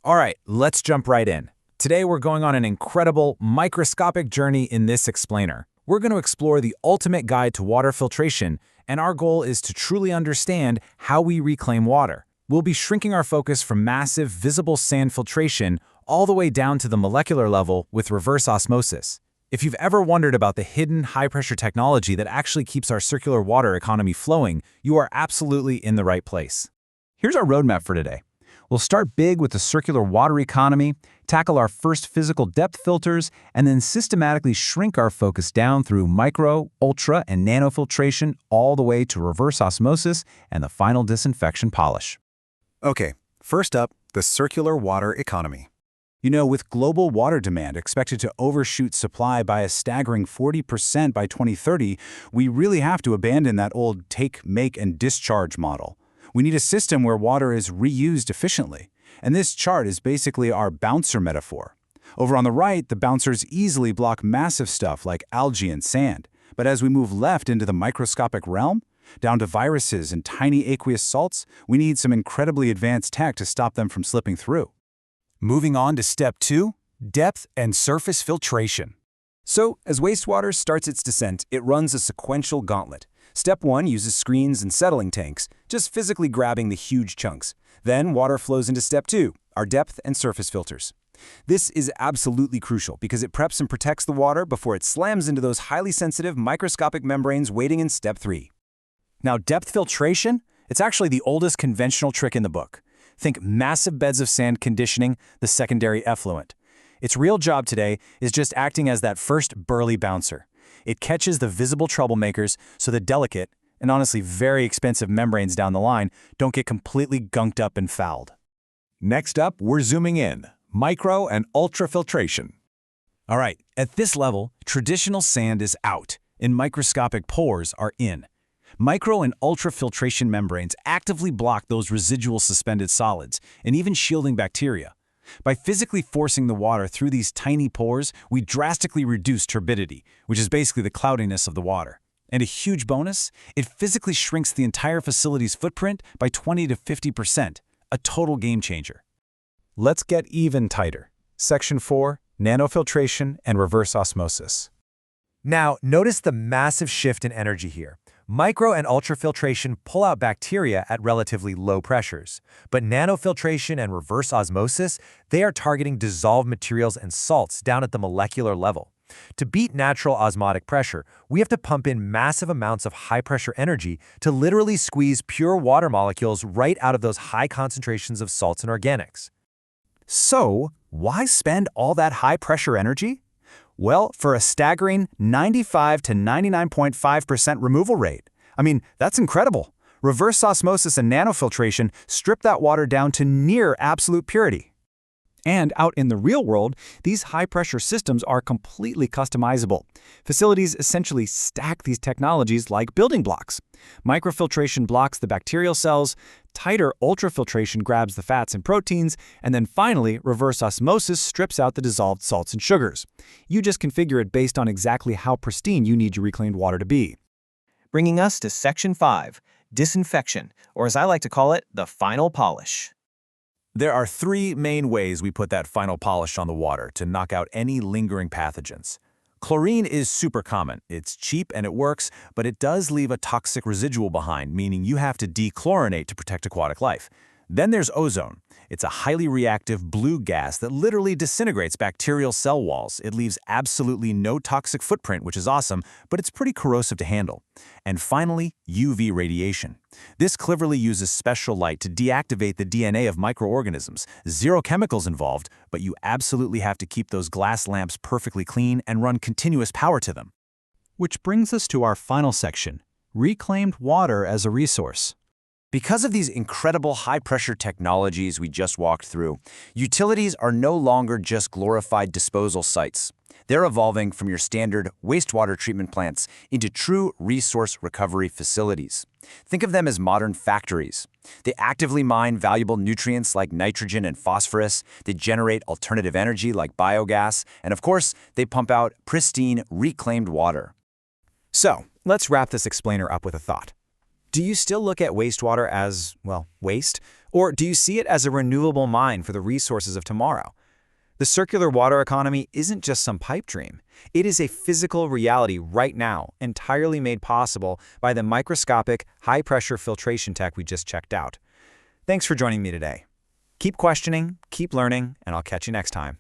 All right, let's jump right in. Today we're going on an incredible microscopic journey in this explainer. We're going to explore the ultimate guide to water filtration, and our goal is to truly understand how we reclaim water. We'll be shrinking our focus from massive, visible sand filtration all the way down to the molecular level with reverse osmosis. If you've ever wondered about the hidden, high-pressure technology that actually keeps our circular water economy flowing, you are absolutely in the right place. Here's our roadmap for today. We'll start big with the circular water economy, tackle our first physical depth filters, and then systematically shrink our focus down through micro, ultra, and nanofiltration all the way to reverse osmosis and the final disinfection polish. Okay, first up, the circular water economy. You know, with global water demand expected to overshoot supply by a staggering 40% by 2030, we really have to abandon that old take, make, and discharge model. We need a system where water is reused efficiently. And this chart is basically our bouncer metaphor. Over on the right, the bouncers easily block massive stuff like algae and sand. But as we move left into the microscopic realm, down to viruses and tiny aqueous salts, we need some incredibly advanced tech to stop them from slipping through. Moving on to step 2, depth and surface filtration. So, as wastewater starts its descent, it runs a sequential gauntlet. Step 1 uses screens and settling tanks, just physically grabbing the huge chunks. Then water flows into step 2, our depth and surface filters. This is absolutely crucial because it preps and protects the water before it slams into those highly sensitive microscopic membranes waiting in step 3. Now, depth filtration, it's actually the oldest conventional trick in the book. Think massive beds of sand conditioning the secondary effluent. Its real job today is just acting as that first burly bouncer. It catches the visible troublemakers so the delicate, and honestly very expensive membranes down the line don't get completely gunked up and fouled. Next up, we're zooming in, micro and ultrafiltration. All right, at this level, traditional sand is out, and microscopic pores are in. Micro and ultrafiltration membranes actively block those residual suspended solids and even shielding bacteria. By physically forcing the water through these tiny pores, we drastically reduce turbidity, which is basically the cloudiness of the water. And a huge bonus, it physically shrinks the entire facility's footprint by 20 to 50%, a total game changer. Let's get even tighter. Section 4, nanofiltration and reverse osmosis. Now, notice the massive shift in energy here. Micro and ultrafiltration pull out bacteria at relatively low pressures, but nanofiltration and reverse osmosis, they are targeting dissolved materials and salts down at the molecular level. To beat natural osmotic pressure, we have to pump in massive amounts of high-pressure energy to literally squeeze pure water molecules right out of those high concentrations of salts and organics. So, why spend all that high-pressure energy? Well, for a staggering 95 to 99.5% removal rate. I mean, that's incredible. Reverse osmosis and nanofiltration strip that water down to near absolute purity. And out in the real world, these high-pressure systems are completely customizable. Facilities essentially stack these technologies like building blocks. Microfiltration blocks the bacterial cells, tighter ultrafiltration grabs the fats and proteins, and then finally, reverse osmosis strips out the dissolved salts and sugars. You just configure it based on exactly how pristine you need your reclaimed water to be. Bringing us to Section 5, disinfection, or as I like to call it, the final polish. There are 3 main ways we put that final polish on the water to knock out any lingering pathogens. Chlorine is super common. It's cheap and it works, but it does leave a toxic residual behind, meaning you have to dechlorinate to protect aquatic life. Then there's ozone. It's a highly reactive blue gas that literally disintegrates bacterial cell walls. It leaves absolutely no toxic footprint, which is awesome, but it's pretty corrosive to handle. And finally, UV radiation. This cleverly uses special light to deactivate the DNA of microorganisms. Zero chemicals involved, but you absolutely have to keep those glass lamps perfectly clean and run continuous power to them. Which brings us to our final section, reclaimed water as a resource. Because of these incredible high-pressure technologies we just walked through, utilities are no longer just glorified disposal sites. They're evolving from your standard wastewater treatment plants into true resource recovery facilities. Think of them as modern factories. They actively mine valuable nutrients like nitrogen and phosphorus, they generate alternative energy like biogas, and of course, they pump out pristine, reclaimed water. So, let's wrap this explainer up with a thought. Do you still look at wastewater as, well, waste? Or do you see it as a renewable mine for the resources of tomorrow? The circular water economy isn't just some pipe dream. It is a physical reality right now, entirely made possible by the microscopic, high-pressure filtration tech we just checked out. Thanks for joining me today. Keep questioning, keep learning, and I'll catch you next time.